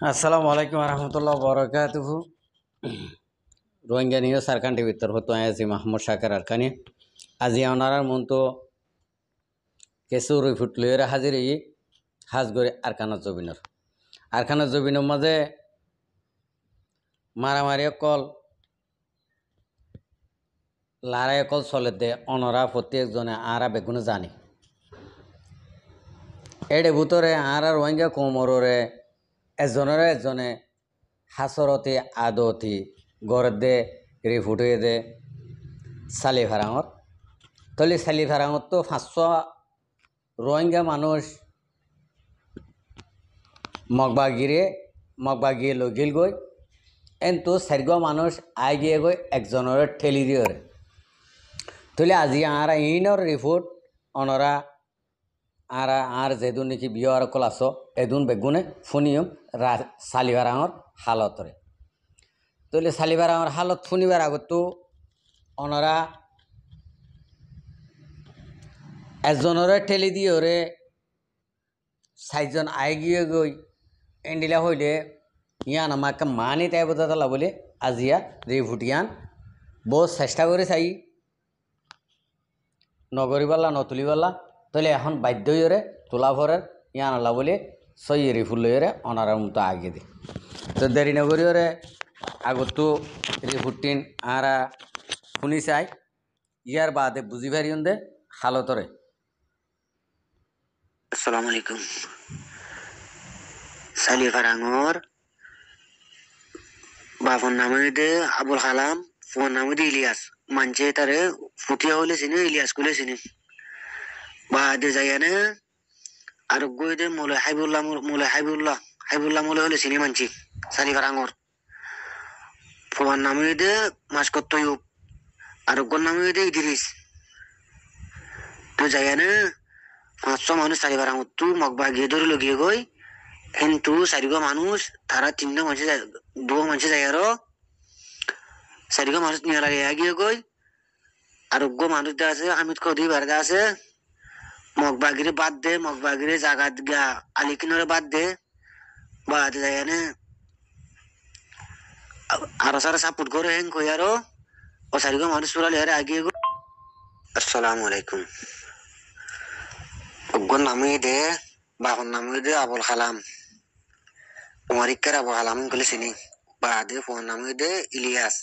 Assalamu alaikum warahmatullahi wabarakatuh. Rohingya নিয়ে সারকান টিভির তরফ তো আছি মাহমুদ শাকের আরকানি আজি ওনার মন তো কেসু রই ফুটলিয়ে হাজির ই হাজ করে আরকানা জবিনের মাঝে মারামারি কল লড়াই কল চলে দে অনরা প্রত্যেকজনে আরা বেগুনে জানি এডে ভিতরে আরা রোহিঙ্গা কোমরে এজনে হাসরতি আদতি গড় দে রি ফুটিয়ে দে সালি ভাড়াঙর তলি সালি ভাড়াঙর তো 500 রোহিঙ্গা মানুষ মগবাগিয়ে লগিল গই এন্তু চারিগ মানুষ আই গিয়ে গই একজনের ঠেলি দিয়ে তলে আজি আরা ইনর রিপোর্ট অনরা আরা আর যেদুন নাকি বিয় আর কলাস এদুন বেগুনে ফুনিয়ম সালিভারাঙর হালতরে তলে সালিভারাঙর হালত ফুনিবার আগত অনরা একজনের ঠেলি দিয়ে ওরে 4জন আই গিয়ে গই এন্ডিলা হইলে ইয়ান আমাকে মানি তাই বোঝাতলা বলে আজিয়া রিভুটিয়ান বহু চেষ্টা করে চাই নগরীবাল্লা নতুলিবাল্লা তাহলে এখন বাধ্য হয়ে তোলা ভরের ইয়ান আল্লাহ বলে সই রিফুল লইরে অনারার মতো আগে দি তো দেরি নগরীরে আগতো রিফুটিন আরা শুনি চাই ইয়ার বাদে বুঝি পারিয়ন দে হালতরে। আসসালামু আলাইকুম। সালিভারাঙর বাপন নামে দে আবুল কালাম, ফোন নামে দে ইলিয়াস। মানছে তারে ফুটিয়া হলে চিনি, ইলিয়াস কুলে চিনি। বা দে যাইয়ানে আর গই দে হাইবুল্লাহ মলে হলে চিনি মানছি সালিভারাঙর। ফোন নামে দে মাসকত তৈয়ব, আর গর নামে দে ইদ্রিস। তো যাইয়ানে 500 মানুষ সালিভারাঙর তু মগবা গিয়ে ধরে লগিয়ে গই কিন্তু 4 মানুষ তারা 3 মানুষ 2 মানুষ যায় আরো 4 মানুষ নিয়ে লাগে গিয়ে গই আরোগ্য মানুষ দা আছে হামিদ কদি বারদা আছে মগবাগিরে জায়গা গা আলিকিনরে বাদ দে বাদ যায় না আরো সারা সাপোর্ট করে হেন কই আরো ও 4 মানুষ পুরা লেরে আগিয়ে গই। আসসালামু আলাইকুম। অগ্গর নামে দে বাহন নামে দে আবুল কালাম উমারিকার আবুল কালাম গলে চিনি বাদে ফোন নামে দে ইলিয়াস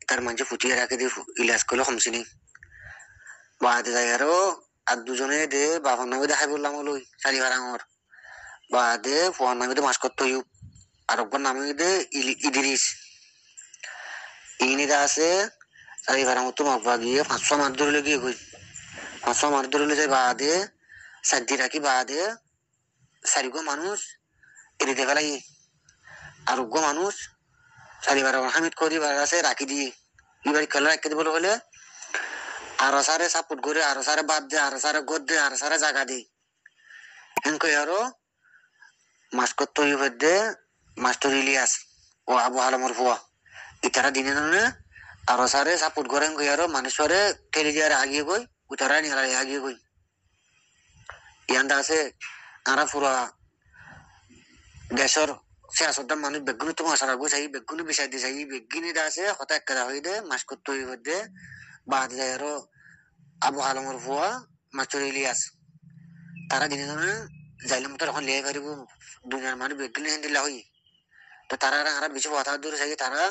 তার মাঝে ফুটিয়ে রাখে দে ইলিয়াস কলে কমছিনি বাদে যায় আরো আর দুজনে দে বাহন নামে দে হাইবুল্লাহ লই সালিভারাঙর বাদে ফোন নামে দে মাসকত তৈয়ব আর অগ্গর নামে দে ইদ্রিস ইনিদা আছে সালিভারাঙর তো মগবা গিয়ে 500 মার ধরে গিয়ে গই 500 মার ধরে যায় বাদে সাদ্দি রাখি বাদে 4 মানুষ এরিতে ফেলাই আরোগ্য মানুষ সালিবার হামিদ করি আছে রাখি দিয়ে এবার খেলা রাখি দিব হলে আরো সারে সাপোর্ট করে আরো সারে বাদ দে আরো সারে গদ দে আরো সারে জায়গা দে হেনকই আরো মাস্কর তৈরি দে মাস্টার ইলিয়াস ও আবু আলমর ফুয়া ইতারা দিনে নে আরো সারে সাপোর্ট করে হেনকই আরো মানুষরে ঠেলে দিয়ে আগিয়ে গই উতারা নিয়ে আগিয়ে গই ইয়ান্দা আছে আরা পুরা দেশের সিয়াসতদার মানুষ বেগুনি তো মশারা গুছাই বেগুনি বিষয় দিয়ে চাই বেগিনি দা আছে হতা একটা হয়ে দে মাস্কর তৈরি দে বাদ যায় আরো আবু আলমর ফুয়া মাস্টার ইলিয়াস তারা দিনে যাইলে মতো এখন লিয়ে পারিব দুনিয়ার মানুষ বেগিনি হেন দিলা হই তো তারা আর বেশি কথা দূরে চাই তারা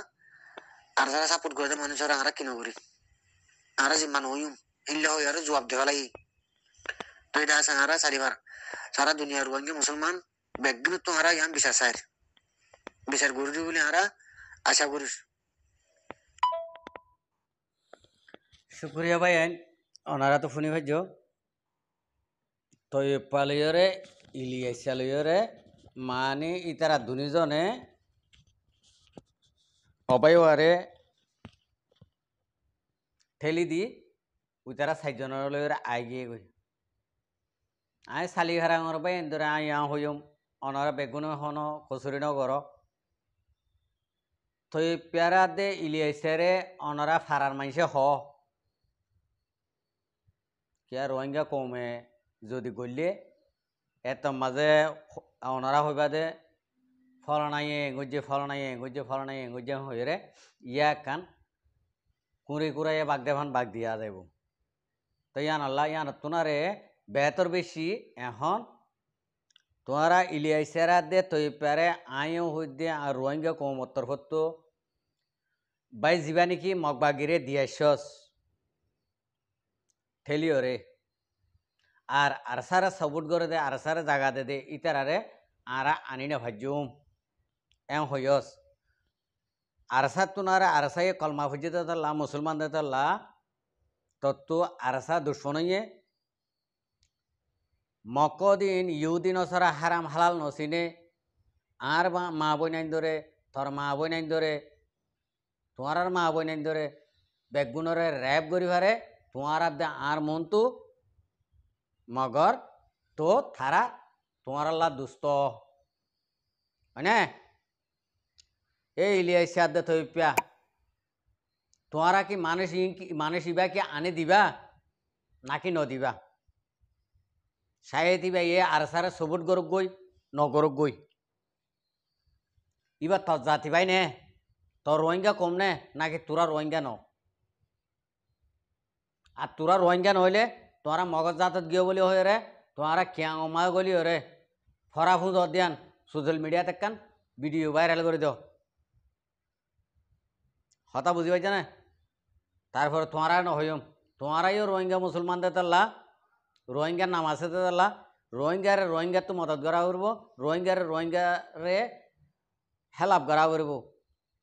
আর যারা সাপোর্ট করে মানুষের আর কিনো করি আর জিম্মান হইম হিল্লা হই আর জবাব দেওয়া লাগি তো এটা আছে আর চারিবার সারা দুনিয়ার রোহিঙ্গা মুসলমান বেগিনি তো আর ইয়ান বিচার চাই বিচার করে দিব বলে আর আশা করিস। শুক্রিয়া ভাই ওনারা তো শুনি ভাইজ তৈপালয়রে ইলিয়াসালয়রে মানে ইতারা দুজনে অবাইওয়ারে ঠেলি দি উতারা 4জনের লয়রে আই গিয়ে গই আই সালি হারাঙর বাই এন্দরে আই হইম অনারা বেগুন হন কচুরি নগর তৈ পেয়ারা দে ইলিয়াসারে অনারা ফারার মাইসে কিয়া রোহিঙ্গা কমে যদি গলে এত মাঝে ওনারা হইবা দে ফলনাইয়ে গুজ্জে হয়ে ইয়া কান কুড়ি কুড়াইয়ে বাগ দেভান বাগ দিয়া যাইব তো ইয়ান আল্লাহ ইয়ান তোনারে বেতর বেশি এখন তোমরা ইলিয়াইসারা দে তৈ পারে আয়ও হইদে আর রোহিঙ্গা কমত্তর হতো বাই যাবা নাকি মগবাগিরে দিয়াইছস ঠেলিওরে আর আরসারা সাপোর্ট করে দে আরসারা জাগা দে ইতারারে আরা আনি না ভাজ্যুম এম হইয়স আরসা তোনারা আরসাই কলমা ফুজিতে তাল্লা মুসলমান দে তাল্লা তত্ত্ব আরসা দুশ্মনইয়ে মকদিন ইউদিন সারা হারাম হালাল নসিনে আর মা বই নাইন ধরে তোর মা বই নাইন ধরে তোমার আর মা বই নাইন ধরে বেগুনরে র্যাপ করি পারে তোমার আর মন্তু মগর তো থারা তোমার আল্লাহ দুস্থ হয়নে এই ইলিয়াইসে আদে থইপিয়া তোমারা কি মানুষ ইবা কি আনি দিবা নাকি নদিবা সায়ে দিবা এ আর সারে সবুট গরুক গই নগরক গই ইবা তোর জাতি ভাই নে তোর রোহিঙ্গা কম নে নাকি তোরা রোহিঙ্গা ন আর তোরা রোহিঙ্গা নইলে তোরা মগজ জাতত গিয়ে বলি হয়ে রে তোরা ক্যাং অমা গলি রে ফরা ফুজ দিয়ান সোশ্যাল মিডিয়া তেকান ভিডিও ভাইরাল করে দিও হতা বুঝি পাইছে না তারপরে তোমরা নহইম তোমরাইও রোহিঙ্গা মুসলমানদের তাল্লা রোহিঙ্গার নাম আছে তাল্লা রোহিঙ্গার তো মদত করা করবো রোহিঙ্গারে হেলাপ করা করব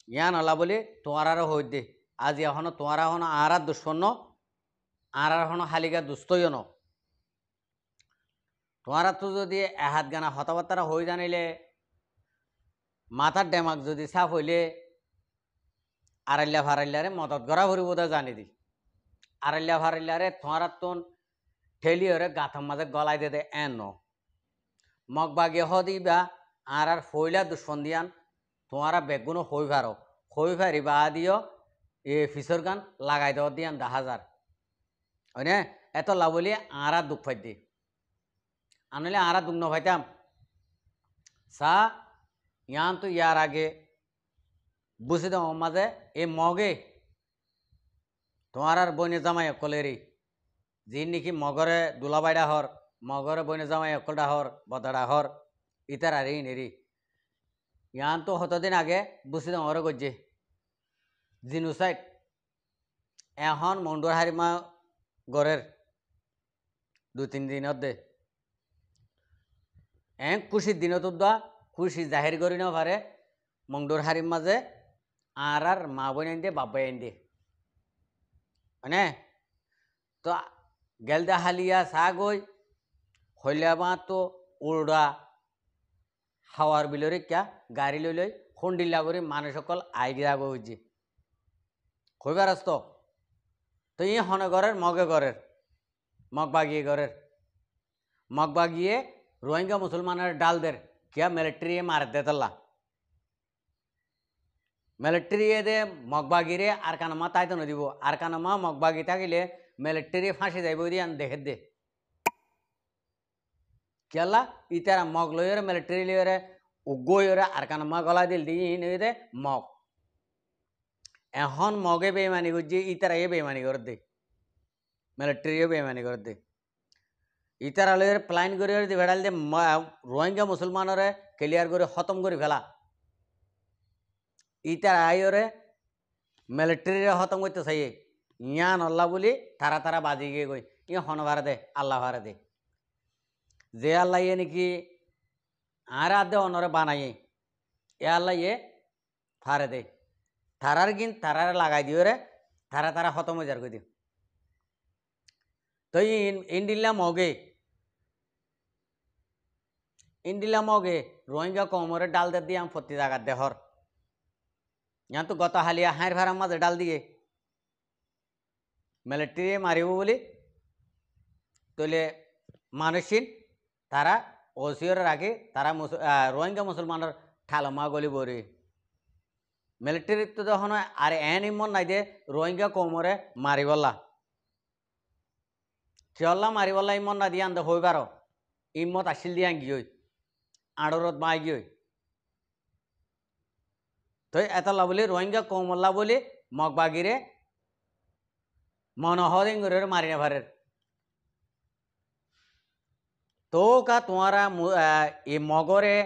ইয়ান আল্লাহ বলি তোমরারও হই দে আজ এখনো তোমরা এখনো আর দুষ্পন্ন আর এখনো হালিকা দুস্তই ন তোমরা তো যদি এহাত গানা হতাবার্তারা হয়ে জানিলে মাথার ডেমাক যদি সাফ হইলে আড়াইলা ফারাইলারে মদত করা ফুরিব তা জানি দি আড়াইলা ফারাইলারে তোমরা তো ঠেলিওরে গাথর মাঝে গলাই দে দে এন মগবাগে হদিবা আর ফইলা দুশ্মন দিয়ান তোমরা বেগুনো হই ফারি বা দিও এ ফিসর গান লাগাই দেওয়া দিয়ান 10,000 হয়নে এত লাভলি আর দুঃখ ফাই দি আনলে আর দুঃখ নভাইতাম সা ইয়ান তো ইয়ার আগে বুঝে দাও মাঝে এ মগে তোমার আর বইনে জামাই অকলেরই যে নাকি মগরে দুলাবাইডা হর মগরে বইনে জামাই অকলটা হর বদাডা হর ইতার আর নেরি ইয়ান তো হতদিন আগে বুঝে দাও ওরে গজ্জে জিনুসাইড এখন মন্ডুর হারিমা গড়ের 2-3 দিনত দে খুশির দিনত খুশি জাহির করি না পারে মন্ডুর হারিম মাঝে আর মা বোন আইন দে বাপ আইন দে মানে তো গেলদা হালিয়া চা গই হইলাবা তো উড়া হাওয়ার বিলরে কিয়া গাড়ি লৈ খুন্দিল্লা করে মানুষ সকল আই দিয়া গইছে কইবার আসত তো ই হনে ঘরের মগ বাগিয়ে রোহিঙ্গা মুসলমানের ডালদের কিয়া মিলিটারি মার দেতলা মিলিটারি দে মগবাগিরে আর কানামা তাইতো নদিব আর কানামা মগবাগি থাকিলে মিলিটারি ফাঁসি যাইব দিয়ে দেখে দে কেলা ইতারা মগ লইরে মিলিটারি লইরে উগইরে আর কানামা গলা দিল দিয়ে দে মগ এখন মগে বেমানি করছে ইতারা বেমানি করে দে মিলিটারিও বেমানি করে দে ইতারা লইরে প্লাইন করে দি ভেড়াল দে রোহিঙ্গা মুসলমানরে ক্লিয়ার করে খতম করে ফেলা ইতারা আইরে মিলিটারিরে খতম করতে চাইয়ে ইয়ান আল্লাহ বলি তারা বাজি গিয়ে গই ই হন ভারে দে আল্লাহ ভারে দে যে আল্লাহ ইয়ে নাকি আর আদে অনরে বানাইয়ে এ আল্লাহ ইয়ে ফারে দে তারার লাগাই দিও রে তারা খতম হয়ে যার কই দিও তো ইন্ডিল্লা মগে রোহিঙ্গা কমরে ডাল দে দিয়ে প্রতি জায়গার দেহর यहाँ तो गत हालिया हार भार माजे डाल दिए मिलिटारि मारिब बोली तले मानुषिन तारा ओसियर राखी तारा रोहिंग्या मुसलमान ठालमा गली बरी मिलिटारि तो तখন আর এন ইমন নাই দে রোহিঙ্গা কমরে মারিবলা কিয়লা মারিবলা ইমন না দিয়ে আনতে হইবার ইমত আসিল দিয়ে গিয়ে আড়রত মাই গিয়ে তো এতলা বলি রোহিঙ্গা কৌমল্লা বলি মগবাগিরে মনোহরিঙ্গরের মারিনা ভারের তো কা তোমারা এই মগরে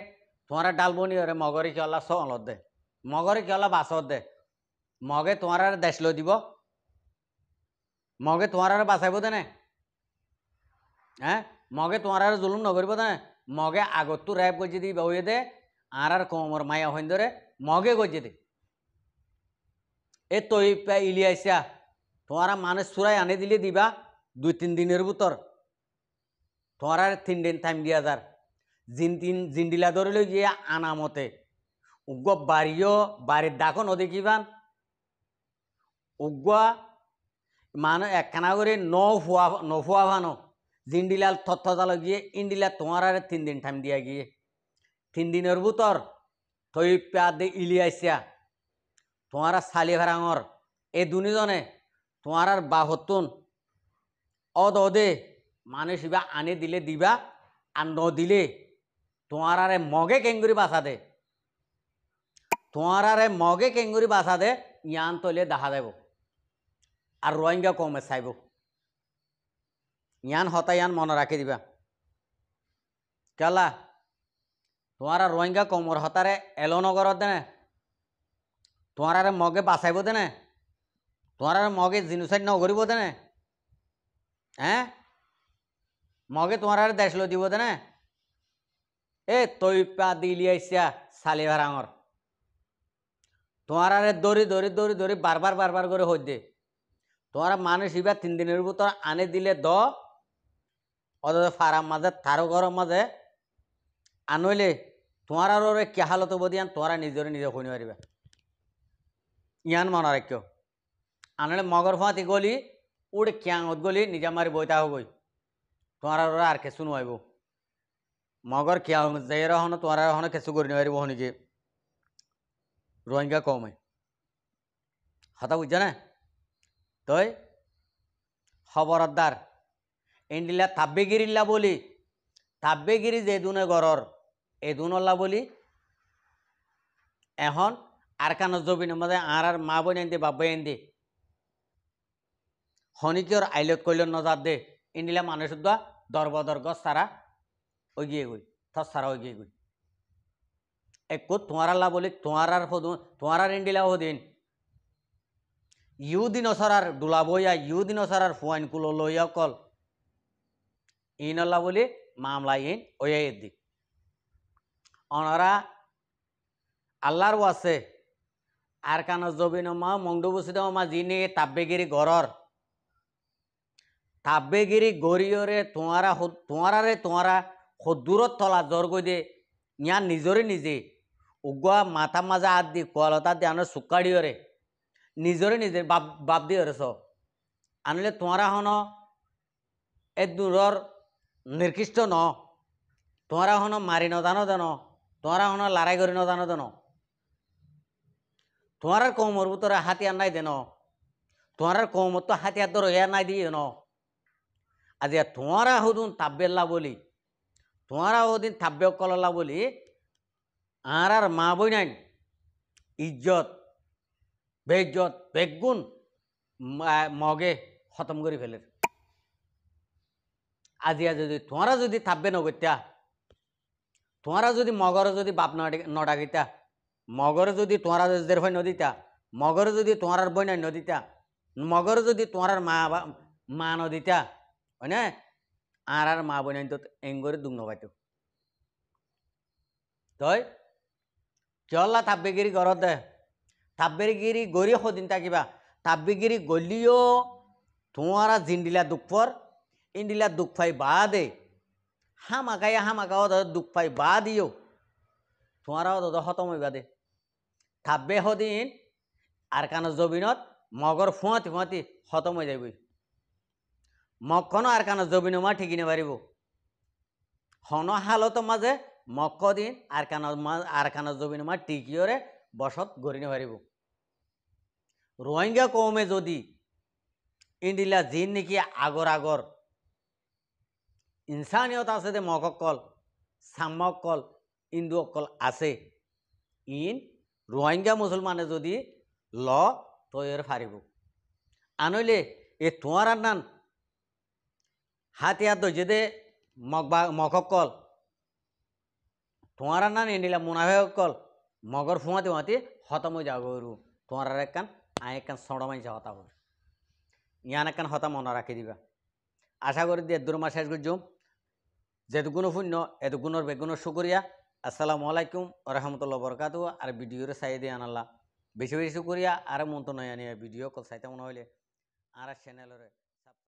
তোমারা ডালবনি ওরে মগরে কি আল্লাহ সলত দে মগরে কি আল্লাহ বাসত দে মগে তোমার দেশ লো দিব মগে তোমার বাঁচাইব দেনে হ্যাঁ মগে তোমার জুলুম নকরিব দেনে মগে আগত রেপ গজি দি বউয়ে দে আর কমর মায়া হইন ধরে মগে গজি দে এ তৈ ইলিয়াইছা তোমার মানুষ চুরাই আনি দিলে দিবা 2-3 দিনের ভিতর তোমার 3 দিন টাইম দিয়া যার জিন্দিলা ধরে গিয়ে আনামতে উগ্র বাড়িও বাড়ির ডাকো নদেখিবান উগ্র মানে একখানা করে নফুয়া ভানো জিন্ডিলাল তথ্য জাল গিয়ে ইন্ডিলা তোমার 3 দিন টাইম দিয়া গিয়ে 3 দিনের ভিতর থই পা দে ইলিয়াইছা তোমার সালি ভারাঙর এই দুজনে তোমার বাহতুন অদে মানুষ ইবা আনি দিলে দিবা আর ন দিলে তোমার মগে কেঙ্গুরি বাসা দে তোমার মগে কেঙ্গুরি বাসা দে ইয়ান তলে দেখা দেব আর রোহিঙ্গা কমে চাইব ইয়ান হতা ইয়ান মনে রাখি দিবা কেলা তোমার রোহিঙ্গা কমর হতারে এলনগরত দেনে তোমার মগে বাঁচাইব দেনে তোমার মগে জিনিসাইড নকরিব দেনে হ্যাঁ মগে তোমার দেশ লো দিব দেনে এ তৈ পা দিলিয়াইছা সালি ভারাঙর তোমার দৌড়ি দৌড়ি দৌড়ি দৌড়ি বারবার করে হই দে তোমার মানুষ ইবা 3 দিনের ভিতর আনে দিলে অথচ ফারাম মাঝে তারও ঘরের মাঝে আনইলে তোমার কে হালত বদিয়ান তোমরা নিজে শুনি পারিবা ইয়ান মনে রাখিও আনলে মগর ফাঁতি গলি উড়ে ক্যাঙত গলি নিজে মারি বইতা হবই তোমার আর কেসু নইব মগর ক্যাং যাই হন তোমার হন কেসু করি নিপারিব হনিকে রোহিঙ্গা কমে হতা বুঝছে না তই খবরদার ইন্ডিলা তাব্বেগিরিল্লা বলি তাব্বেগিরি যে দুনে গরর এ দুনল্লা বলি এখন আর কান জবিনের মধ্যে আর মা বোন এনে বাপ ভাই এনে হনিকিওর আইলত কইল নজার দে ইন্ডিলা মানুষ দরবদর গছ সারা ওই গিয়ে গই থস সারা ওই গিয়ে গই এক তোমার বলি তোমার ইন্ডিলা হদিন ইউদিন সরার ডুলা বইয়া ইউদিন সরার ফুয়াইন কুলো লইয়া কল ইনল্লা বলি মামলা ইন ওয়া দি অনারা আল্লাহর ওয়াসে আর কান জবিন মা মংডু বসিদ মা যিনি তাব্বেগিরি গরর তাব্বেগিরি গরিয়রে তোমারা সদূরত তলা জ্বর গই দে ইয়া নিজরে নিজে উগুয়া মাথা মাজা হাত দি কোয়ালতা দি আনো সুকাড়িয়রে নিজরে নিজে বাপ দিয়ে স আনলে তোমারা হন এ দূরর নির্কৃষ্ট ন তোমারা হন মারি নজানো দেন তোমারা হন লড়াই করি নজানো দেন তোমার কৌমর ভিতরে হাতিয়ার নাই দেন তোমার কৌমর তো হাতিয়ার ধর ইয়া নাই দিয়ে ন আজি তোমারা হদুন তাব্বেল্লা বলি তোমারা হদিন তাব্বে কললা বলি আর মা বই নাই ইজ্জত বেইজ্জত বেগুন মগে খতম করে ফেলে আজিয়া যদি তোমারা যদি থাকবে নগত্যা তোমারা যদি মগর যদি বাপ নডাকিতা মগর যদি তোমারা দের হয় নদীতা মগর যদি তোমার বই নাই নদীতা মগর যদি তোমার মা নদীতা হয় না আর মা বই নাই তো এঙ্গরে দুগ্ন পাইতো তই চল্লা থাব্বেগিরি ঘরত দে থাব্বেগিরি গড়ি সদিন থাকিবা থাব্বেগিরি গলিও তোমারা জিন্দিলা দুঃখর ইন্দিলা দুঃখ পাই বা দে হামাকাও দুঃখ পাই বা দিও তোমারাও দাদা খতম হইবা দে থাব্বে সদিন আর কান জবিনত মগর ফুঁয়াতি খতম হয়ে যাবই মগখনো আর কান জবিন মা ঠিকি নেপারিব হন হালত মাঝে মক্ক দিন আর কান জবিন মা টিকিয়রে বসত গড়ি নেপারিব রোহিঙ্গা কৌমে যদি ইন্দিলা জিন নাকি আগর ইনসানিয়ত আছে দে মগকল সাম্যকল ইন্দু অকল আছে ইন রোহিঙ্গা মুসলমানে যদি ল তৈর ফারিব আনইলে এ তোমার আর নান হাতিয়ার দইজে দে মককল তোমার আর নান এনিলা মুনাফেকল মগর ফুমাতে ফুমাতে হতম হয়ে যাবো তোমার আর একখান আয় একখান সড় মাইছে হতা হর ইয়ান একখান হতা মনে রাখি দিবা আশা করি দেড় দূর মাস শেষ করছুম যেটুকুনো শূন্য এতগুণর বেগুনের শুকরিয়া আসসালামু আলাইকুম রহমতুল্লাহ বরকাতু আর ভিডিওর সাই দিয়ে আনাল্লাহ বেশি বেশি শুকরিয়া আর মন তো নয় ভিডিও কল সাইতে মনে হইলে আর চ্যানেলের